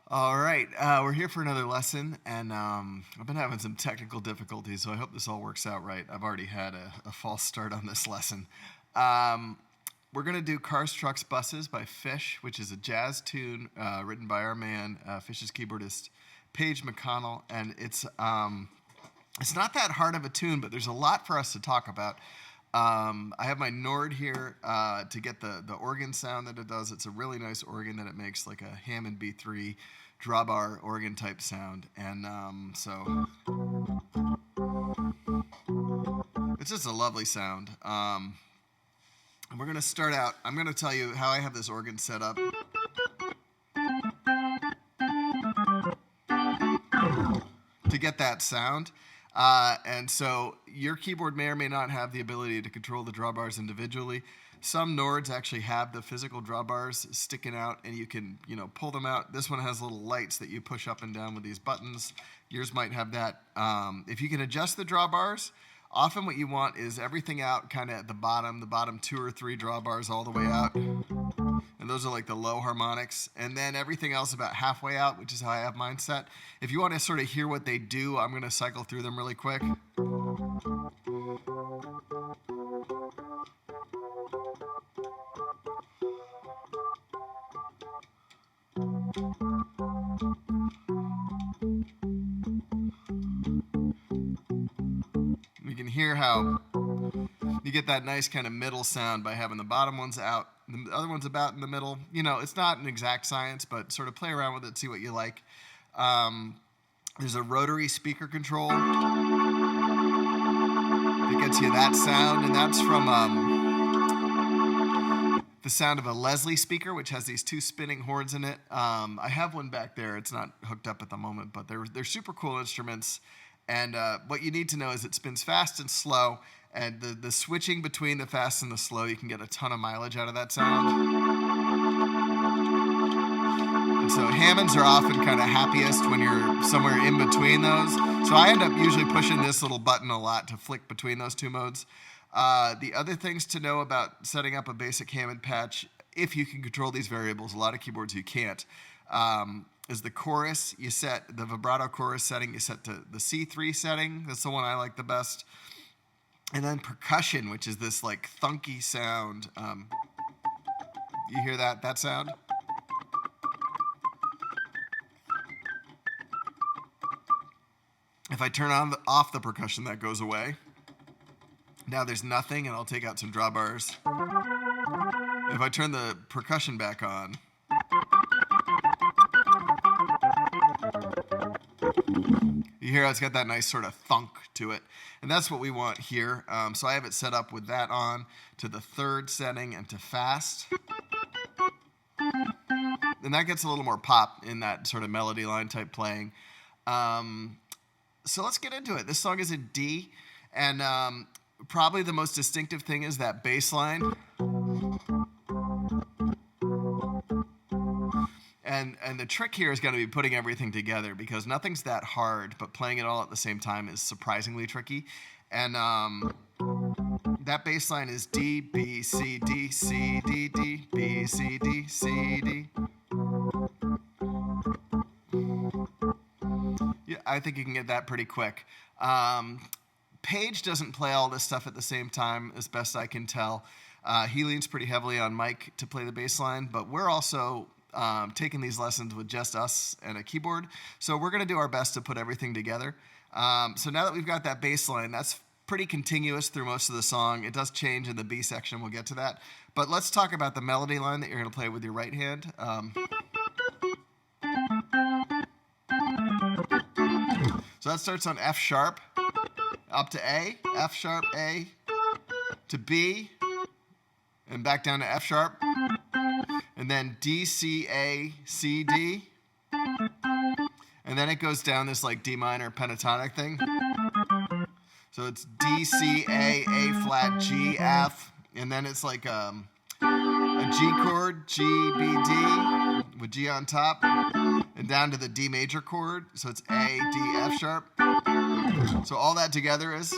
All right, we're here for another lesson, and I've been having some technical difficulties, so I hope this all works out right. I've already had a false start on this lesson. Um, we're going to do Cars, Trucks, Buses by Phish, which is a jazz tune written by our man, Phish's keyboardist, Paige McConnell, and it's not that hard of a tune, but there's a lot for us to talk about. I have my Nord here to get the organ sound that it does. It's a really nice organ that it makes, like a Hammond B3 drawbar organ type sound. And so it's just a lovely sound. And we're going to start out. I'm going to tell you how I have this organ set up to get that sound. And so your keyboard may or may not have the ability to control the drawbars individually. Some Nords actually have the physical drawbars sticking out, and you can, pull them out. This one has little lights that you push up and down with these buttons. Yours might have that. If you can adjust the drawbars, often what you want is everything out kind of at the bottom 2 or 3 drawbars all the way out. And those are like the low harmonics. And then everything else about halfway out, which is how I have mine set. If you want to sort of hear what they do, I'm going to cycle through them really quick. You can hear how you get that nice kind of middle sound by having the bottom ones out, the other ones about in the middle. It's not an exact science, but sort of play around with it, see what you like. There's a rotary speaker control that gets you that sound, and that's from the sound of a Leslie speaker, which has these 2 spinning horns in it. I have one back there. It's not hooked up at the moment, but they're super cool instruments. And what you need to know is it spins fast and slow, and the switching between the fast and the slow, you can get a ton of mileage out of that sound. And so Hammonds are often kind of happiest when you're somewhere in between those. So I end up usually pushing this little button a lot to flick between those 2 modes. The other things to know about setting up a basic Hammond patch, if you can control these variables, a lot of keyboards you can't, is the chorus. You set the vibrato chorus setting, you set to the C3 setting. That's the one I like the best. And then percussion, which is this like thunky sound. You hear that sound? If I turn off the percussion, that goes away. Now there's nothing, and I'll take out some drawbars. If I turn the percussion back on, you hear it's got that nice sort of thunk to it. And that's what we want here. So I have it set up with that on to the 3rd setting and to fast. And that gets a little more pop in that sort of melody line type playing. So let's get into it. This song is in D, and probably the most distinctive thing is that bass line. And the trick here is going to be putting everything together, because nothing's that hard, but playing it all at the same time is surprisingly tricky. And that bass line is D, B, C, D, C, D, D, B, C, D, C, D. Yeah, I think you can get that pretty quick. Paige doesn't play all this stuff at the same time, as best I can tell. He leans pretty heavily on Mike to play the bass line, but we're also taking these lessons with just us and a keyboard. So we're going to do our best to put everything together. So now that we've got that bass line, that's pretty continuous through most of the song. It does change in the B section. We'll get to that. But let's talk about the melody line that you're going to play with your right hand. So that starts on F sharp, up to A, F sharp, A, to B, and back down to F sharp, and then D, C, A, C, D, and then it goes down this like D minor pentatonic thing. So it's D, C, A flat, G, F, and then it's like a G chord, G, B, D, with G on top, and down to the D major chord. So it's A, D, F sharp. So all that together is.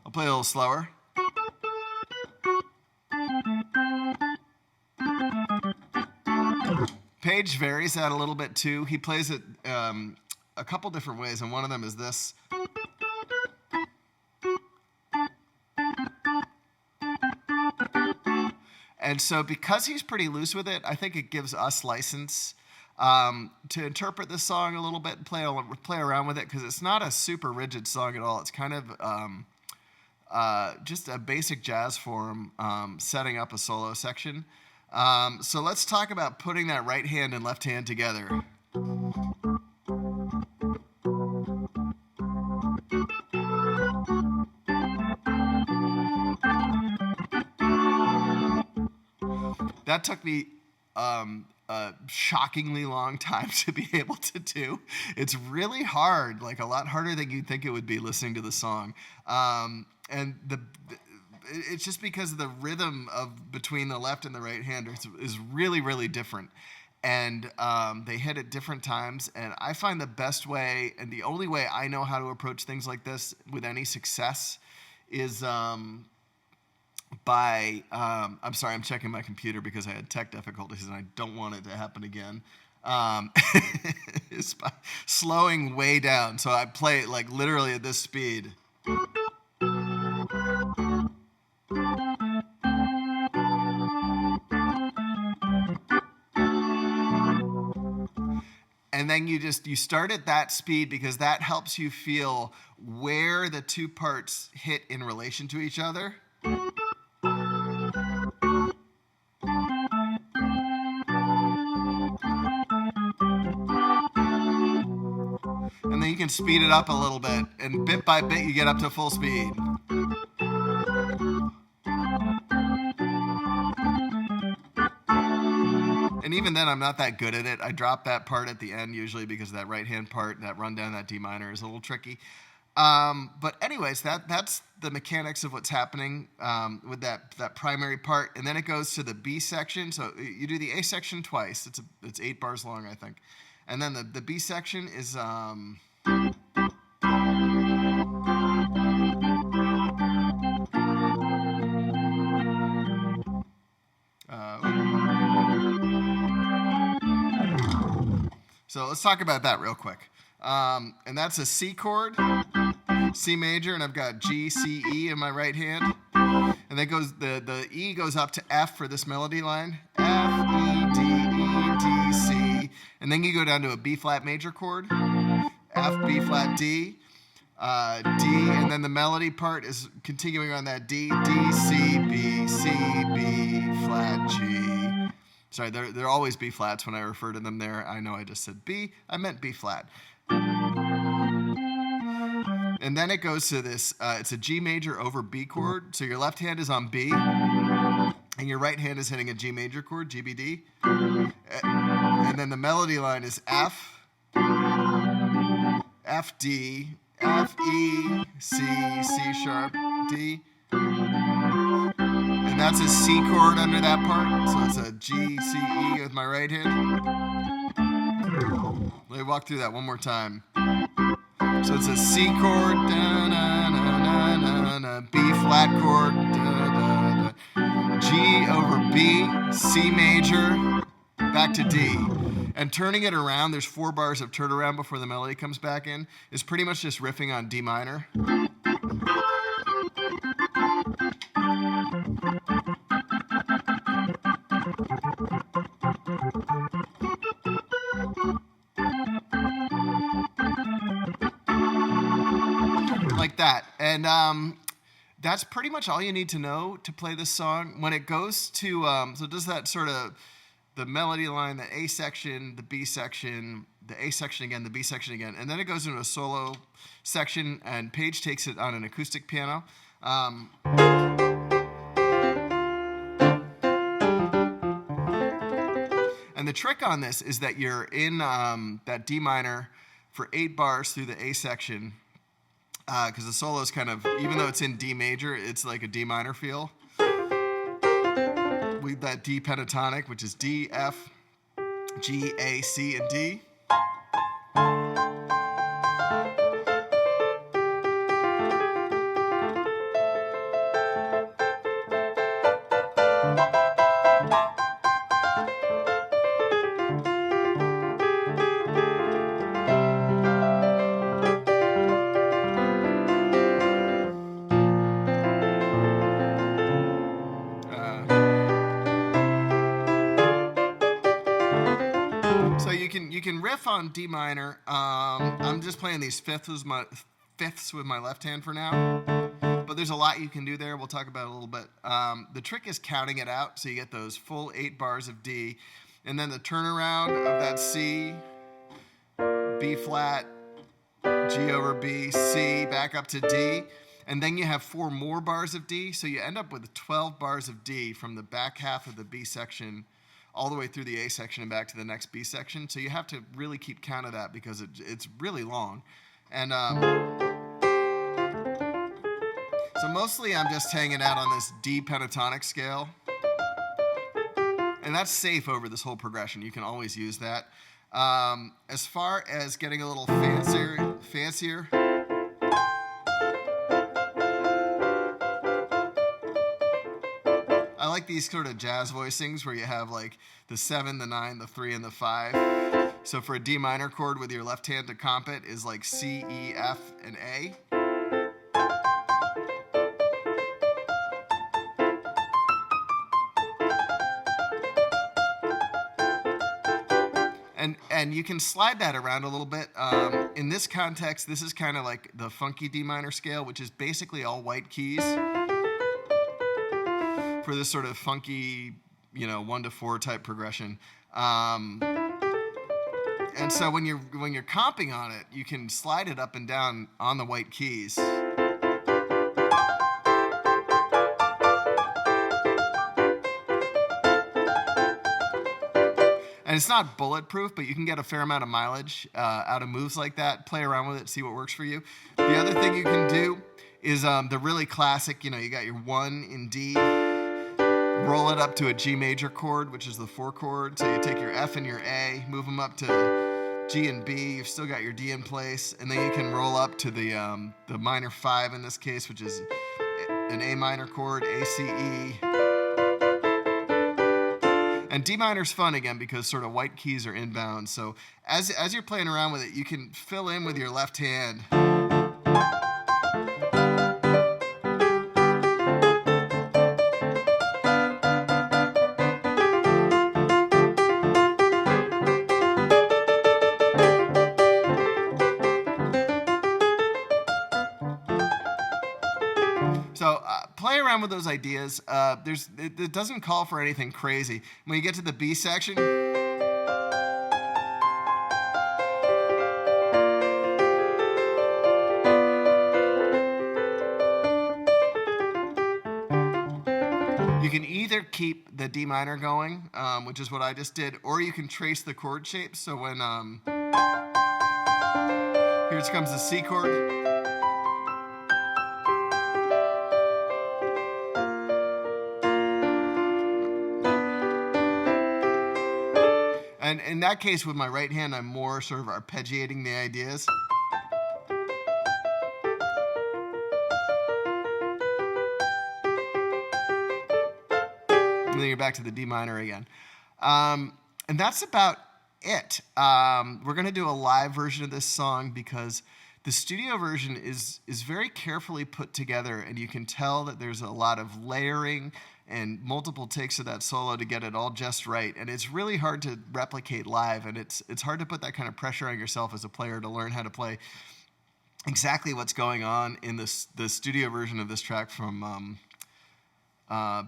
I'll play a little slower. Page varies that a little bit too. He plays it a couple different ways, and one of them is this. And so because he's pretty loose with it, I think it gives us license to interpret this song a little bit and play around with it, because it's not a super rigid song at all. It's kind of just a basic jazz form setting up a solo section. So let's talk about putting that right hand and left hand together. That took me a shockingly long time to be able to do. It's really hard, like a lot harder than you'd think it would be listening to the song. And it's just because the rhythm of between the left and the right hand is really, really different. And they hit at different times. And I find the best way, and the only way I know how to approach things like this with any success is I'm sorry, I'm checking my computer because I had tech difficulties and I don't want it to happen again. It's by slowing way down. So I play it like literally at this speed. And then you start at that speed because that helps you feel where the two parts hit in relation to each other. And then you can speed it up a little bit, and bit by bit you get up to full speed. And even then I'm not that good at it. I drop that part at the end usually because that right hand part, that run down that D minor is a little tricky. But anyways, that's the mechanics of what's happening with that primary part. And then it goes to the B section. So you do the A section twice. It's 8 bars long, I think. And then the B section is so let's talk about that real quick. And that's a C chord, C major, and I've got G, C, E in my right hand. And then goes the E goes up to F for this melody line. F, E, D, C. And then you go down to a B flat major chord. F, B flat, D. D, and then the melody part is continuing on that D, D, C, B, flat, G. Sorry, they're always B flats when I refer to them there. I know I just said B. I meant B flat. And then it goes to this, it's a G major over B chord. So your left hand is on B, and your right hand is hitting a G major chord, G, B, D. And then the melody line is F, F, D, F, E, C, C sharp, D. And that's a C chord under that part. So it's a G, C, E with my right hand. Let me walk through that one more time. So it's a C chord, da, na, na, na, na, B flat chord, da, da, da. G over B, C major, back to D. And turning it around, there's 4 bars of turnaround before the melody comes back in, is pretty much just riffing on D minor. Like that. And that's pretty much all you need to know to play this song. When it goes to, so does that sort of the melody line, the A section, the B section, the A section again, the B section again, and then it goes into a solo section, and Page takes it on an acoustic piano. And the trick on this is that you're in that D minor for 8 bars through the A section, because the solo is kind of, even though it's in D major, it's like a D minor feel. With that D pentatonic, which is D, F, G, A, C, and D. can riff on D minor. I'm just playing these fifths with my left hand for now. But there's a lot you can do there. We'll talk about it a little bit. The trick is counting it out, so you get those full 8 bars of D, and then the turnaround of that C, B flat, G over B, C, back up to D, and then you have 4 more bars of D, so you end up with 12 bars of D from the back half of the B section all the way through the A section and back to the next B section. So you have to really keep count of that because it's really long. And so mostly I'm just hanging out on this D pentatonic scale. And that's safe over this whole progression. You can always use that. As far as getting a little fancier, I like these sort of jazz voicings where you have like the 7, the 9, the 3, and the 5. So for a D minor chord with your left hand to comp it is like C, E, F, and A. And you can slide that around a little bit. In this context, this is kind of like the funky D minor scale, which is basically all white keys for this sort of funky, 1 to 4 type progression. And so when you're comping on it, you can slide it up and down on the white keys. And it's not bulletproof, but you can get a fair amount of mileage out of moves like that. Play around with it, see what works for you. The other thing you can do is the really classic, you got your 1 in D, roll it up to a G major chord, which is the 4 chord. So you take your F and your A, move them up to G and B. You've still got your D in place, and then you can roll up to the minor 5 in this case, which is an A minor chord, A, C, E. And D minor's fun again because sort of white keys are inbound. So as you're playing around with it, you can fill in with your left hand. So play around with those ideas. It doesn't call for anything crazy. When you get to the B section, you can either keep the D minor going, which is what I just did, or you can trace the chord shapes. So when here comes the C chord. And in that case, with my right hand, I'm more sort of arpeggiating the ideas. And then you're back to the D minor again. And that's about it. We're going to do a live version of this song because the studio version is very carefully put together, and you can tell that there's a lot of layering and multiple takes of that solo to get it all just right. And it's really hard to replicate live, and it's hard to put that kind of pressure on yourself as a player to learn how to play exactly what's going on in the studio version of this track from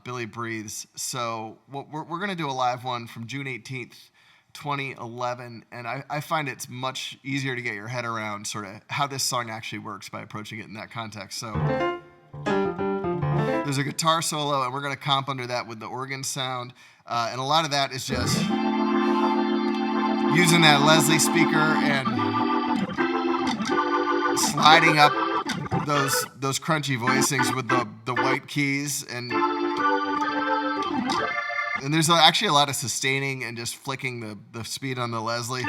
Billy Breathes. So we're going to do a live one from June 18th, 2011, and I find it's much easier to get your head around sort of how this song actually works by approaching it in that context. So there's a guitar solo, and we're going to comp under that with the organ sound, and a lot of that is just using that Leslie speaker and sliding up those crunchy voicings with the white keys, and there's actually a lot of sustaining and just flicking the speed on the Leslie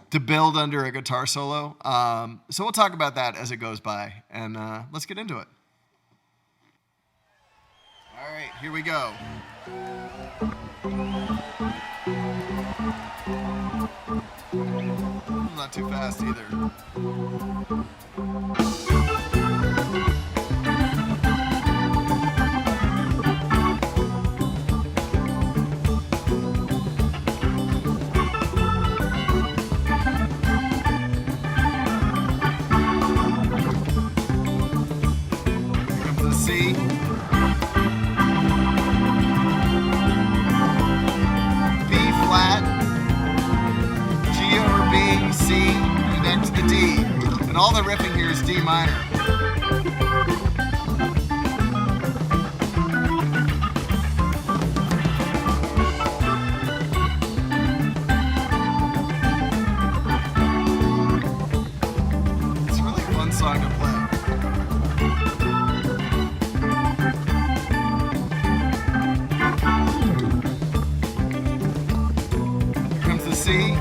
to build under a guitar solo. So we'll talk about that as it goes by, and let's get into it. All right, here we go. Not too fast either. And all the riffing here is D minor. It's a really fun song to play. Here comes the C.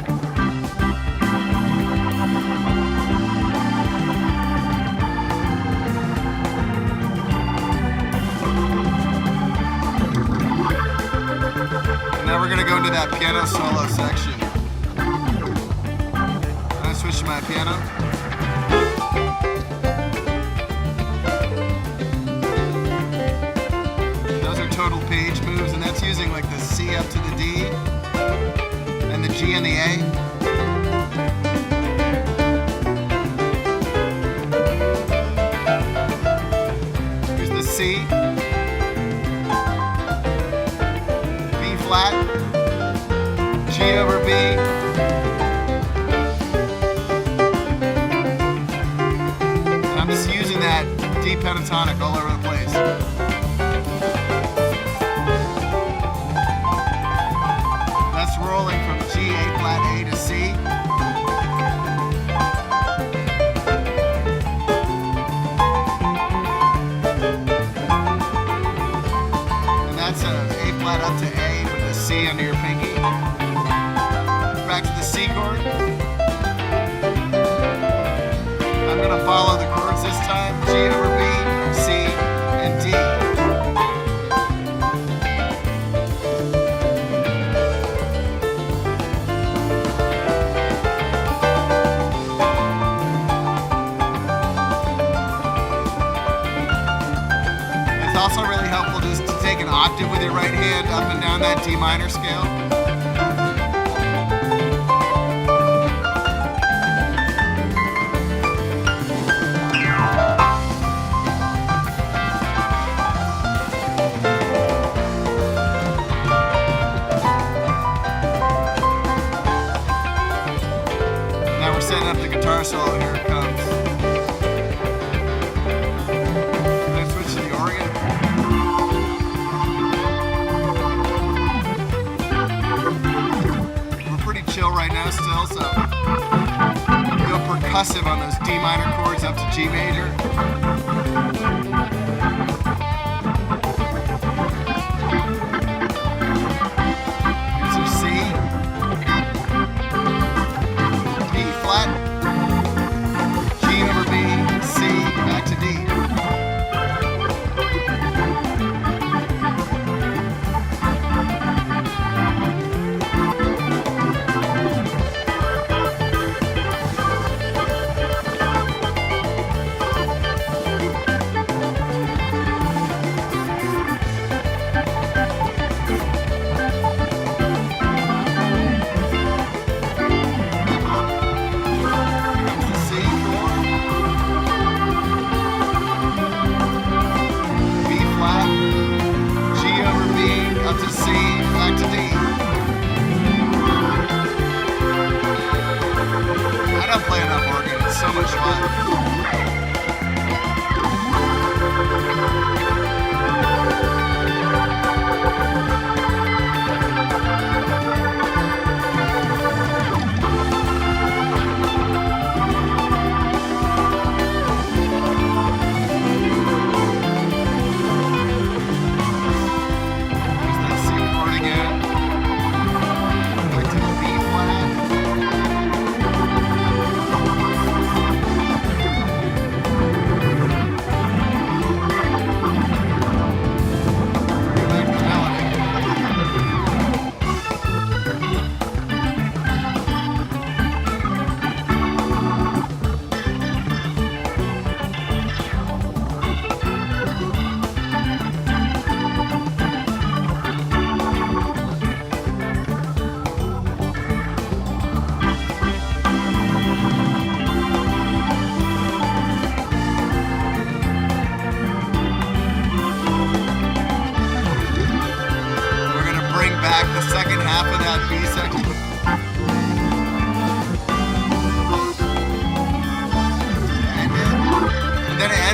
Now we're going to go into that piano solo section. I'm going to switch to my piano. Those are total page moves, and that's using like the C up to the D and the G and the A. Here's the C. Flat, G over B, and I'm just using that D pentatonic all over the place. That's rolling from G, A flat, A to C. And that's a A flat up to A. C under your pinky. Back to the C chord. I'm going to follow the chords this time. G over B, C, and D. It's also really helpful just to take an octave with your right hand up and down that D minor scale. Now we're setting up the guitar solo. Here it comes. Let's switch to the organ. Chill right now still, so go percussive on those D minor chords up to G major. Here's your C, B flat, G over B, C, back to D.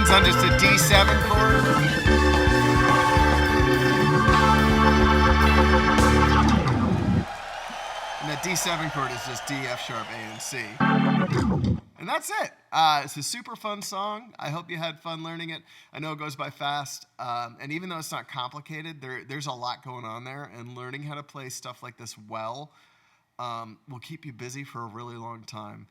ends on just a D7 chord. And that D7 chord is just D, F sharp, A, and C. And that's it. It's a super fun song. I hope you had fun learning it. I know it goes by fast. And even though it's not complicated, there's a lot going on there. And learning how to play stuff like this well will keep you busy for a really long time.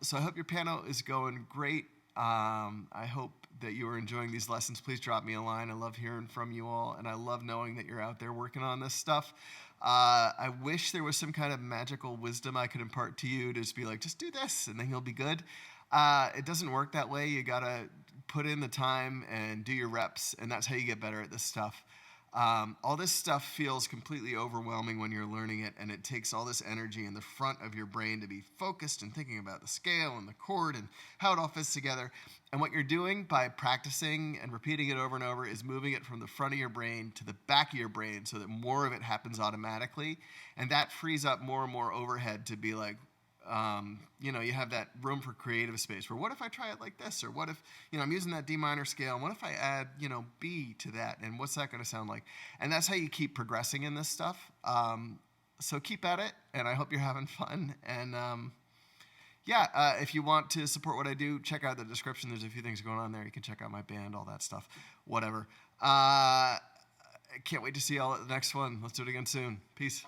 So I hope your piano is going great. I hope that you are enjoying these lessons. Please drop me a line. I love hearing from you all. And I love knowing that you're out there working on this stuff. I wish there was some kind of magical wisdom I could impart to you to just be like, just do this and then you'll be good. It doesn't work that way. You got to put in the time and do your reps, and that's how you get better at this stuff. All this stuff feels completely overwhelming when you're learning it, and it takes all this energy in the front of your brain to be focused and thinking about the scale and the chord and how it all fits together. And what you're doing by practicing and repeating it over and over is moving it from the front of your brain to the back of your brain so that more of it happens automatically. And that frees up more and more overhead to be like, you have that room for creative space where what if I try it like this? Or what if, I'm using that D minor scale, and what if I add, B to that? And what's that going to sound like? And that's how you keep progressing in this stuff. So keep at it, and I hope you're having fun. And if you want to support what I do, check out the description. There's a few things going on there. You can check out my band, all that stuff, whatever. I can't wait to see y'all at the next one. Let's do it again soon. Peace.